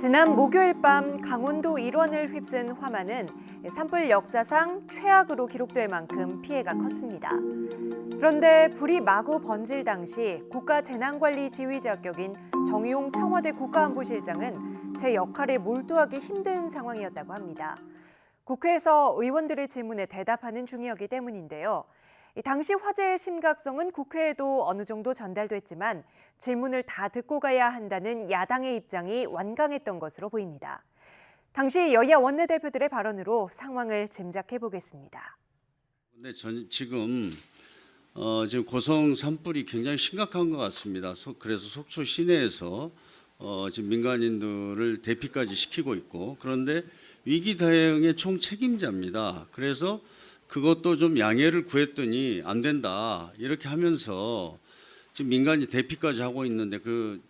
지난 목요일 밤 강원도 일원을 휩쓴 화만은 산불 역사상 최악으로 기록될 만큼 피해가 컸습니다. 그런데 불이 마구 번질 당시 국가재난관리 지휘자격인 정의용 청와대 국가안보실장은 제 역할에 몰두하기 힘든 상황이었다고 합니다. 국회에서 의원들의 질문에 대답하는 중이었기 때문인데요. 당시 화재의 심각성은 국회에도 어느 정도 전달됐지만 질문을 다 듣고 가야 한다는 야당의 입장이 완강했던 것으로 보입니다. 당시 여야 원내대표들의 발언으로 상황을 짐작해 보겠습니다. 근데 지금 고성 산불이 굉장히 심각한 것 같습니다. 그래서 속초 시내에서 지금 민간인들을 대피까지 시키고 있고, 그런데 위기 대응의 총 책임자입니다. 그래서 그것도 좀 양해를 구했더니 안 된다 이렇게 하면서 지금 민간인 대피까지 하고 있는데 그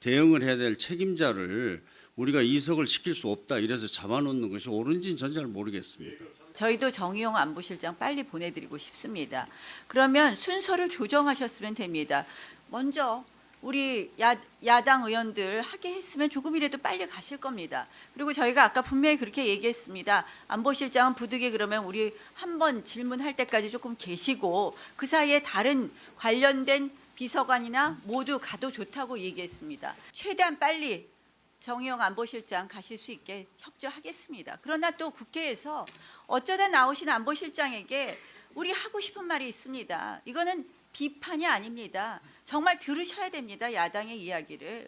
대응을 해야 될 책임자를 우리가 이석을 시킬 수 없다 이래서 잡아놓는 것이 옳은지는 전 잘 모르겠습니다. 저희도 정의용 안보실장 빨리 보내드리고 싶습니다. 그러면 순서를 조정하셨으면 됩니다. 먼저 우리 야당 의원들 하게 했으면 조금이라도 빨리 가실 겁니다. 그리고 저희가 아까 분명히 그렇게 얘기했습니다. 안보실장은 부득이 그러면 우리 한번 질문할 때까지 조금 계시고 그 사이에 다른 관련된 비서관이나 모두 가도 좋다고 얘기했습니다. 최대한 빨리 정의용 안보실장 가실 수 있게 협조하겠습니다. 그러나 또 국회에서 어쩌다 나오신 안보실장에게 우리 하고 싶은 말이 있습니다. 이거는 비판이 아닙니다. 정말 들으셔야 됩니다. 야당의 이야기를.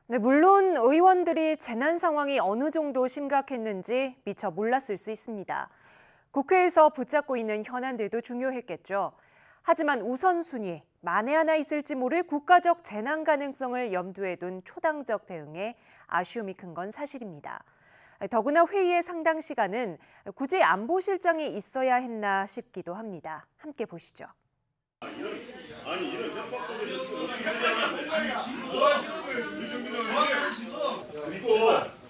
네, 물론 의원들이 재난 상황이 어느 정도 심각했는지 미처 몰랐을 수 있습니다. 국회에서 붙잡고 있는 현안들도 중요했겠죠. 하지만 우선순위, 만에 하나 있을지 모를 국가적 재난 가능성을 염두에 둔 초당적 대응에 아쉬움이 큰 건 사실입니다. 더구나 회의의 상당 시간은 굳이 안보실장이 있어야 했나 싶기도 합니다. 함께 보시죠. 아니 이런 협박 속에서 지금 어떻게 하냐면 뭐 하시는 거예요? 그리고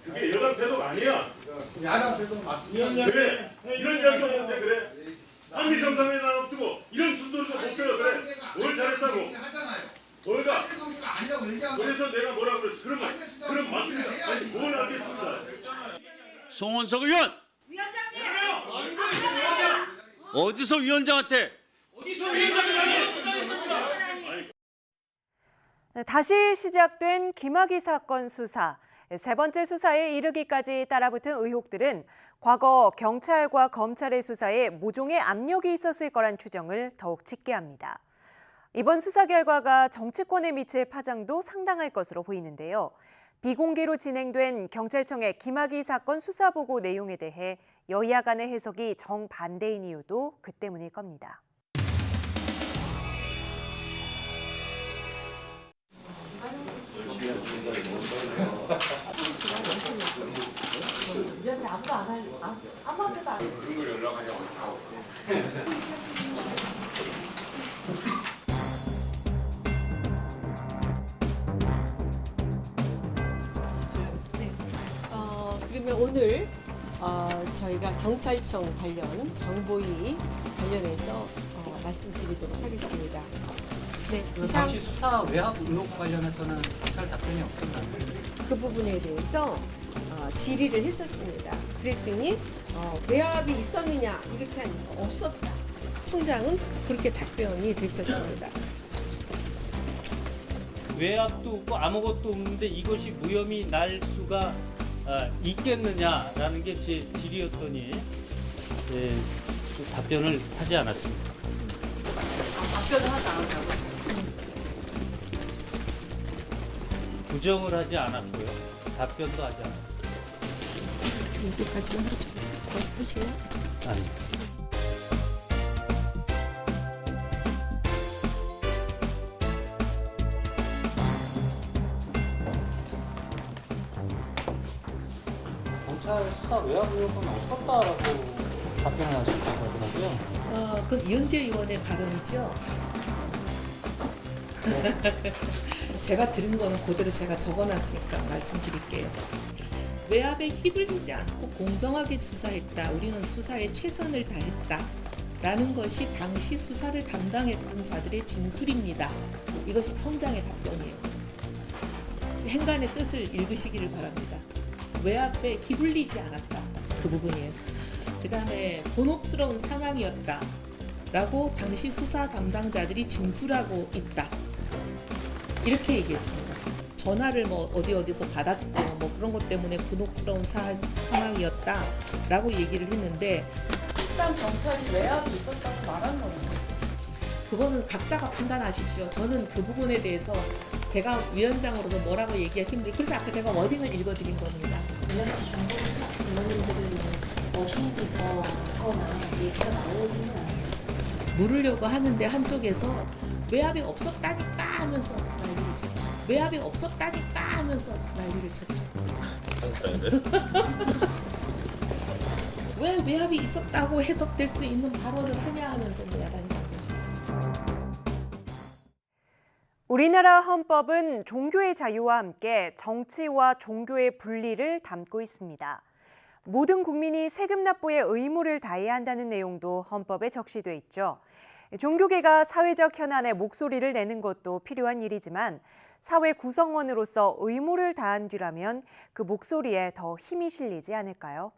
그게 여당 태도가 아니야. 야당 태도 맞습니다. 그래 이런 이야기 없는데 그래 한미 정상회담 앞두고 이런 순서도 못 펴요. 그래 뭘 잘했다고 뭘가 그래서 내가 뭐라 그랬어. 그럼 맞습니다. 아니 뭘 알겠습니다. 송원석 의원! 위원장님! 어디서 위원장한테? 다시 시작된 김학의 사건 수사. 세 번째 수사에 이르기까지 따라붙은 의혹들은 과거 경찰과 검찰의 수사에 모종의 압력이 있었을 거란 추정을 더욱 짙게 합니다. 이번 수사 결과가 정치권에 미칠 파장도 상당할 것으로 보이는데요. 비공개로 진행된 경찰청의 김학의 사건 수사보고 내용에 대해 여야 간의 해석이 정반대인 이유도 그 때문일 겁니다. 그러면 오늘 저희가 경찰청 관련 정보위 관련해서 말씀드리도록 하겠습니다. 네, 당시 수사 외압 의혹 관련해서는 경찰 답변이 없었나요? 그 부분에 대해서 질의를 했었습니다. 그랬더니 외압이 있었느냐 이렇게 하니까 없었다. 총장은 그렇게 답변이 됐었습니다. 외압도 없고 아무것도 없는데 이것이 무혐의 날 수가 있겠느냐라는 게 제 질의였더니 답변을 하지 않았습니다. 답변을 하지 않았다고요? 부정을 하지 않았고요. 답변도 하지 않았습니다. 여기까지만 하죠. 더 하시나요? 아니. 경찰 수사 외압 의혹은 없었다라고 답변을 하셨다고 하더라고요. 그건 이현재 의원의 발언이죠. 제가 들은 거는 그대로 제가 적어놨으니까 말씀드릴게요. 외압에 휘둘리지 않고 공정하게 수사했다. 우리는 수사에 최선을 다했다. 라는 것이 당시 수사를 담당했던 자들의 진술입니다. 이것이 청장의 답변이에요. 행간의 뜻을 읽으시기를 바랍니다. 외압에 휘둘리지 않았다. 그 부분이에요. 그 다음에 곤혹스러운 상황이었다. 라고 당시 수사 담당자들이 진술하고 있다. 이렇게 얘기했습니다. 전화를 뭐 어디서 받았고 뭐 그런 것 때문에 곤혹스러운 상황이었다라고 얘기를 했는데 일단 경찰이 외압이 있었다고 말한 거예요. 그거는 각자가 판단하십시오. 저는 그 부분에 대해서 제가 위원장으로서 뭐라고 얘기하기 힘들고 그래서 아까 제가 워딩을 읽어드린 겁니다. 물으려고 하는데 한쪽에서 외압이 없었다니까 하면서 난리를 쳤죠. 외압이 없었다니까 하면서 난리를 쳤죠. 왜 외압이 있었다고 해석될 수 있는 발언을 하냐 하면서 야단이 난 거죠. 우리나라 헌법은 종교의 자유와 함께 정치와 종교의 분리를 담고 있습니다. 모든 국민이 세금 납부의 의무를 다해야 한다는 내용도 헌법에 적시돼 있죠. 종교계가 사회적 현안에 목소리를 내는 것도 필요한 일이지만 사회 구성원으로서 의무를 다한 뒤라면 그 목소리에 더 힘이 실리지 않을까요?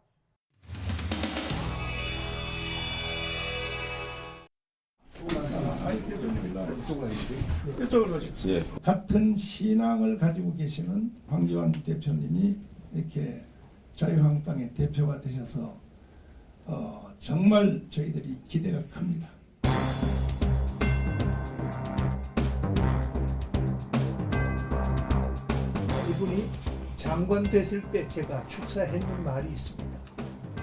이쪽으로 오십시오. 같은 신앙을 가지고 계시는 황교안 대표님이 이렇게 자유한국당의 대표가 되셔서 정말 저희들이 기대가 큽니다. 이분이 장관 됐을 때 제가 축사했는 말이 있습니다.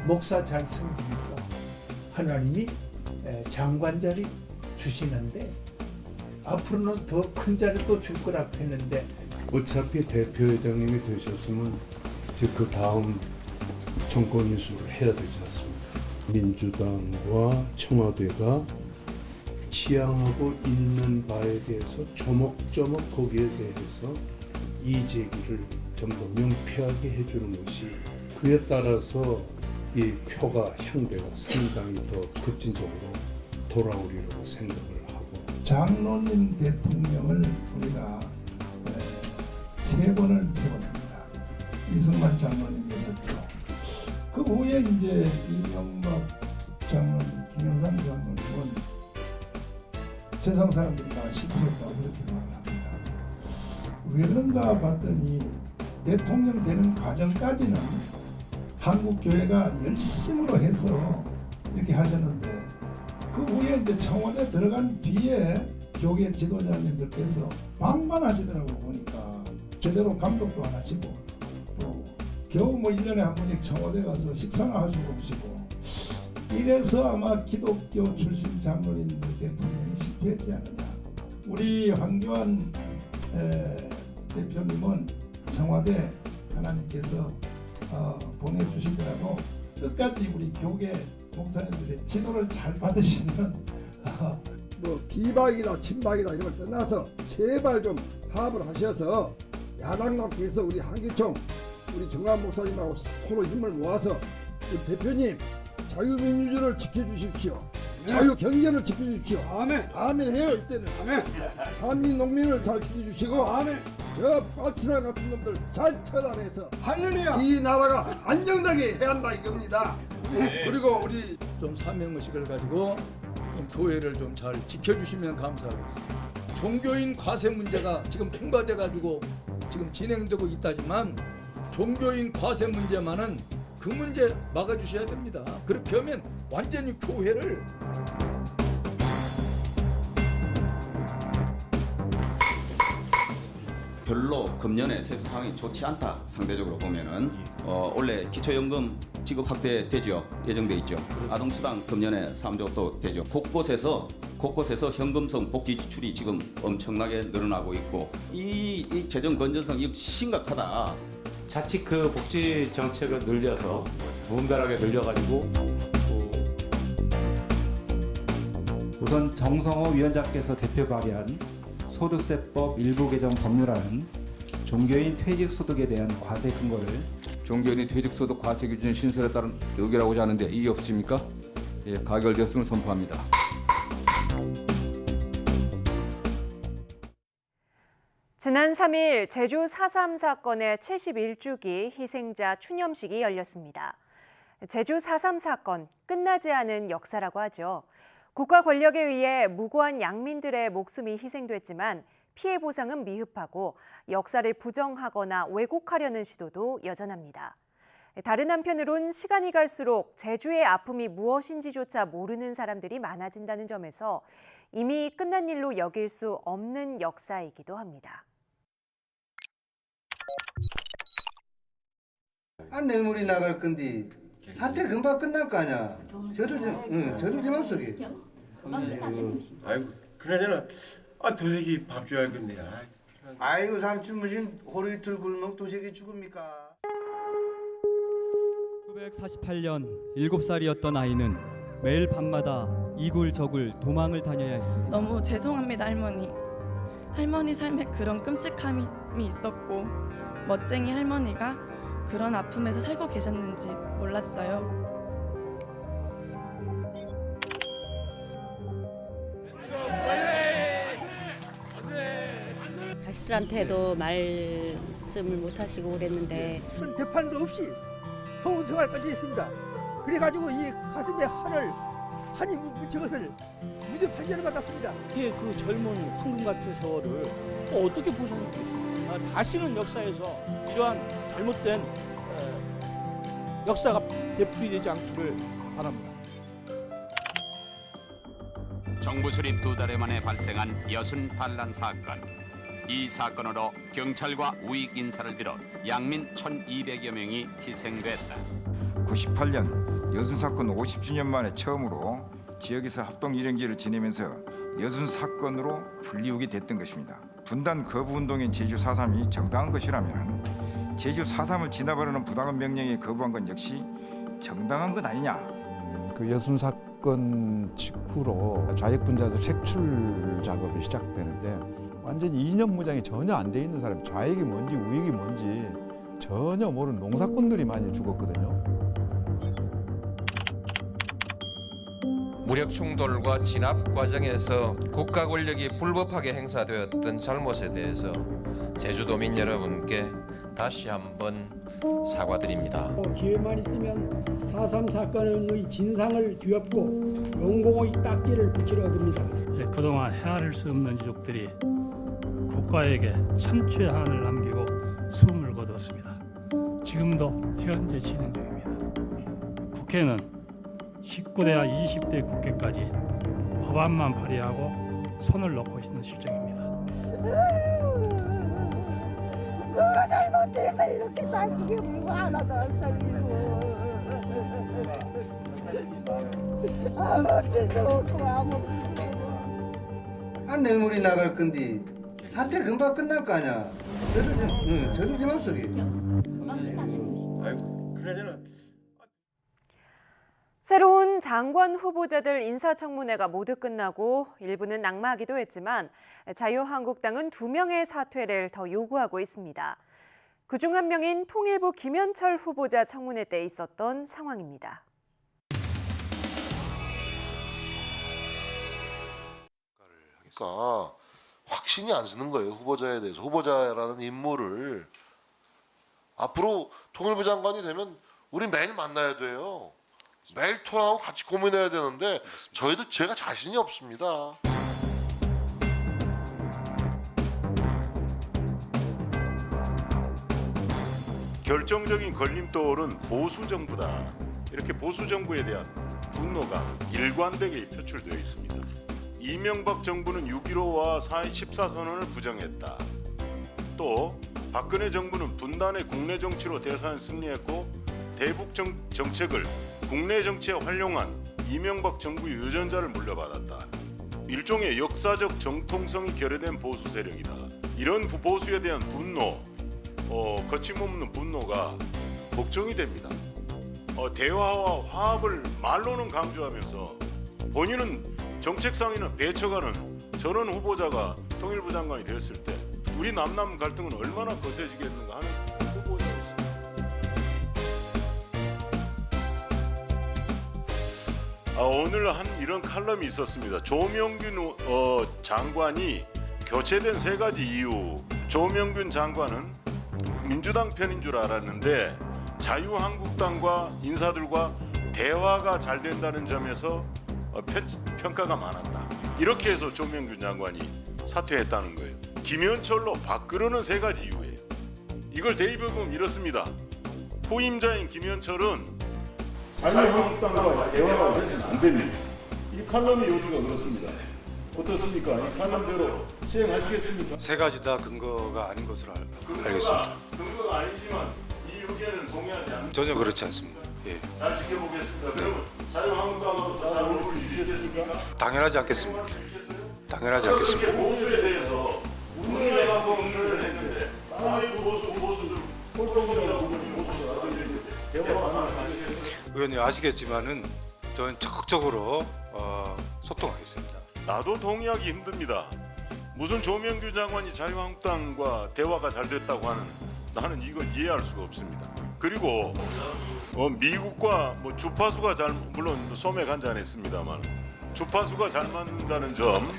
목사 잘 섬기니까 하나님이 장관 자리 주시는데 앞으로는 더 큰 자리 또 줄 거라고 했는데 어차피 대표회장님이 되셨으면 이제 그 다음 정권 이수를 해야 되지 않습니까? 민주당과 청와대가 지향하고 있는 바에 대해서 조목조목 거기에 대해서 이의제기를 좀 더 명쾌하게 해주는 것이 그에 따라서 이 표가 향배가 상당히 더 급진적으로 돌아오리라고 생각을 하고 장로님 대통령을 우리가 3번을 세웠습니다. 이승만 장로님 계셨죠. 그 후에 이제 이명박 장로님, 김영삼 장로님은 세상 사람들이 다 시키겠다고 그렇게 말합니다. 왜 그런가 봤더니 대통령 되는 과정까지는 한국 교회가 열심으로 해서 이렇게 하셨는데 그 후에 이제 청와대 들어간 뒤에 교계 지도자님들께서 방관하시더라고 보니까 제대로 감독도 안 하시고 또 겨우 뭐 1년에 한 번씩 청와대 가서 식사나 하시고 오시고 이래서 아마 기독교 출신 장로님들 대통령이 실패했지 않느냐. 우리 황교안 대표님은 청와대 하나님께서 보내주시더라고 끝까지 우리 교계 목사님들의 지도를 잘 받으시면 뭐 비박이다 친박이다 이런 걸 떠나서 제발 좀 합을 하셔서 야당각에서 우리 한기총 우리 정한 목사님하고 서로 힘을 모아서 우리 대표님 자유민주주의를 지켜주십시오. 자유경제를 지켜주십시오. 아멘. 아멘 해요 이때는. 아멘. 한민 농민을 잘 지켜주시고 아멘. 저 박치나 같은 놈들 잘 처단해서 할렐루야. 이 나라가 안정되게 해야 한다 이겁니다. 그리고 우리 좀 사명의식을 가지고 좀 교회를 좀 잘 지켜주시면 감사하겠습니다. 종교인 과세 문제가 지금 통과돼 가지고 지금 진행되고 있다지만 종교인 과세 문제만은 그 문제 막아주셔야 됩니다. 그렇게 하면 완전히 교회를 별로 금년에 세수 상황이 좋지 않다. 상대적으로 보면은 원래 기초연금 지급 확대 되죠. 예정돼 있죠. 아동수당 금년에 3조 또 되죠. 곳곳에서 현금성 복지 지출이 지금 엄청나게 늘어나고 있고 이 재정 건전성 이거 심각하다. 자칫 그 복지 정책을 늘려서 무분별하게 늘려가지고 우선 정성호 위원장께서 대표 발의한 소득세법 일부 개정 법률안은 종교인 퇴직소득에 대한 과세 근거를 종교인의 퇴직소득 과세 기준 신설에 따른 의결하고자 하는데 이의 없으십니까? 예, 가결되었음을 선포합니다. 지난 3일 제주 4.3 사건의 71주기 희생자 추념식이 열렸습니다. 제주 4.3 사건, 끝나지 않은 역사라고 하죠. 국가 권력에 의해 무고한 양민들의 목숨이 희생됐지만 피해 보상은 미흡하고 역사를 부정하거나 왜곡하려는 시도도 여전합니다. 다른 한편으론 시간이 갈수록 제주의 아픔이 무엇인지조차 모르는 사람들이 많아진다는 점에서 이미 끝난 일로 여길 수 없는 역사이기도 합니다. 내일 물이 나갈 건데 사태 금방 끝날 거 아니야. 저들 제 맘속에. 아이고 그러잖아. 도색이 밥 줘야 겠네. 아이고 삼촌 무슨 하루 이틀 굶으면 도색이 죽습니까? 1948년 7살이었던 아이는 매일 밤마다 이굴저굴 도망을 다녀야 했습니다. 너무 죄송합니다, 할머니. 할머니 삶에 그런 끔찍함이 있었고 멋쟁이 할머니가 그런 아픔에서 살고 계셨는지 몰랐어요. 자식들한테도 말씀을 못 하시고 그랬는데 재판도 없이 형사 생활까지 했습니다. 그래가지고 이 가슴에 한이 묻힌 것을 무죄 판결을 받았습니다. 그 젊은 황금 같은 세월을 어떻게 보상해 주겠습니까? 다시는 역사에서 이러한 잘못된 역사가 되풀이되지 않기를 바랍니다. 정부 수립 2달 만에 발생한 여순 반란 사건. 이 사건으로 경찰과 우익 인사를 비롯 양민 1,200여 명이 희생됐다. 98년 여순 사건 50주년 만에 처음으로 지역에서 합동 일행제를 지내면서 여순 사건으로 불리우게 됐던 것입니다. 분단 거부 운동인 제주 4.3이 정당한 것이라면 제주 4.3을 진압하려는 부당한 명령에 거부한 건 역시 정당한 것 아니냐. 그 여순 사건 직후로 좌익분자들 색출 작업이 시작되는데 완전히 이념 무장이 전혀 안 돼 있는 사람, 좌익이 뭔지 우익이 뭔지 전혀 모르는 농사꾼들이 많이 죽었거든요. 무력 충돌과 진압 과정에서 국가 권력이 불법하게 행사되었던 잘못에 대해서 제주도민 여러분께 다시 한번 사과드립니다. 기회만 있으면 4.3 사건의 진상을 뒤엎고 용공의 딱지를 붙이려 듭니다. 그동안 헤아릴 수 없는 유족들이 국가에게 천추의 한을 남기고 숨을 거두었습니다. 지금도 현재 진행 중입니다. 국회는 19대와 20대 국회까지 법안만 발의하고 손을 놓고 있는 실정입니다. 뭐가 잘못해서 이렇게 살기게 물고 하나도 안 살리고 아무 짓을 없고 아무 내일 물이 나갈 건데 사태 금방 끝날 거 아니야. 저들 제 맘속에. 아이고 그러잖아. 새로운 장관 후보자들 인사청문회가 모두 끝나고 일부는 낙마하기도 했지만 자유한국당은 2명의 사퇴를 더 요구하고 있습니다. 그중 한 명인 통일부 김현철 후보자 청문회 때 있었던 상황입니다. 그러니까 확신이 안 서는 거예요. 후보자에 대해서. 후보자라는 인물을 앞으로 통일부 장관이 되면 우리 매일 만나야 돼요. 매일 통화하고 같이 고민해야 되는데 저희도 제가 자신이 없습니다. 결정적인 걸림돌은 보수 정부다. 이렇게 보수 정부에 대한 분노가 일관되게 표출되어 있습니다. 이명박 정부는 6.15와 14선언을 부정했다. 또 박근혜 정부는 분단의 국내 정치로 대선을 승리했고 대북 정책을 국내 정치에 활용한 이명박 정부의 유전자를 물려받았다. 일종의 역사적 정통성이 결여된 보수 세력이다. 이런 보수에 대한 분노, 거침없는 분노가 걱정이 됩니다. 대화와 화합을 말로는 강조하면서 본인은 정책상에는 배쳐가는 저런 후보자가 통일부 장관이 되었을 때 우리 남남 갈등은 얼마나 거세지겠는가 하는 후보자였습니다. 오늘 한 이런 칼럼이 있었습니다. 조명균 장관이 교체된 3가지 이유 조명균 장관은 민주당 편인 줄 알았는데 자유한국당과 인사들과 대화가 잘 된다는 점에서 평가가 많았다. 이렇게 해서 조명균 장관이 사퇴했다는 거예요. 김현철로 바꾸려는 세 가지 이유예요. 이걸 대입해보면 이렇습니다. 후임자인 김현철은 자유한국당과 대화가 되지는 안 됩니다. 이 칼럼의 요지가 그렇습니다. 어떻습니까? 이 칼럼대로 시행하시겠습니까? 세 가지 다 근거가 아닌 것으로 알겠습니다. 근거가 아니지만 이 의견은 동의하지 않습니다. 전혀 그렇지 않습니다. 예. 잘 지켜보겠습니다. 그러면 자유한국당하고 잘 어울릴 수 있겠습니까? 당연하지 않겠습니까? 당연하지 않겠습니다. 그렇게 보수에 대해서 우리가 공론을 했는데 보수들 꼴통이라고 보니 보수가 나서는데 대화가 하시겠습니까? 의원님 아시겠지만은 저는 적극적으로 소통하겠습니다. 나도 동의하기 힘듭니다. 무슨 조명균 장관이 자유한국당과 대화가 잘 됐다고 하는 나는 이건 이해할 수가 없습니다. 그리고 미국과 주파수가 물론 소맥 한잔 했습니다만 주파수가 잘 맞는다는 점.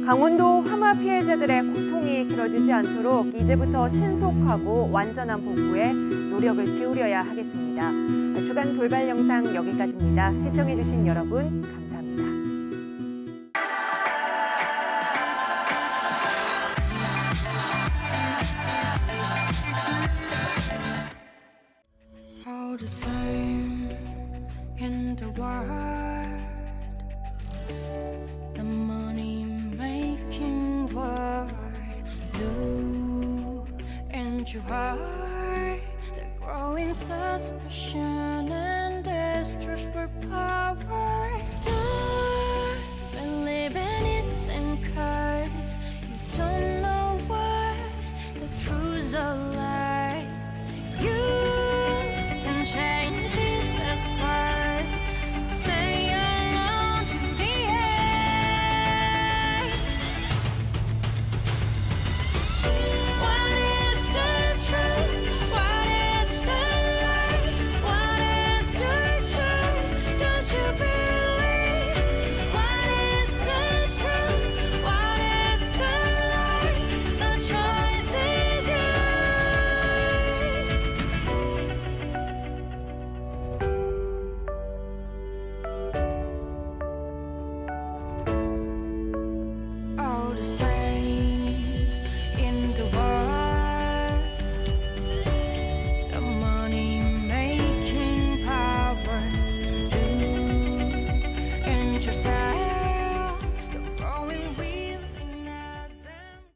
강원도 화마 피해자들의 고통이 길어지지 않도록 이제부터 신속하고 완전한 복구에 노력을 기울여야 하겠습니다. 주간 돌발 영상 여기까지입니다. 시청해주신 여러분 감사합니다. All the same in the world, the money-making world, blue and your heart, the growing suspicion and distrust for power.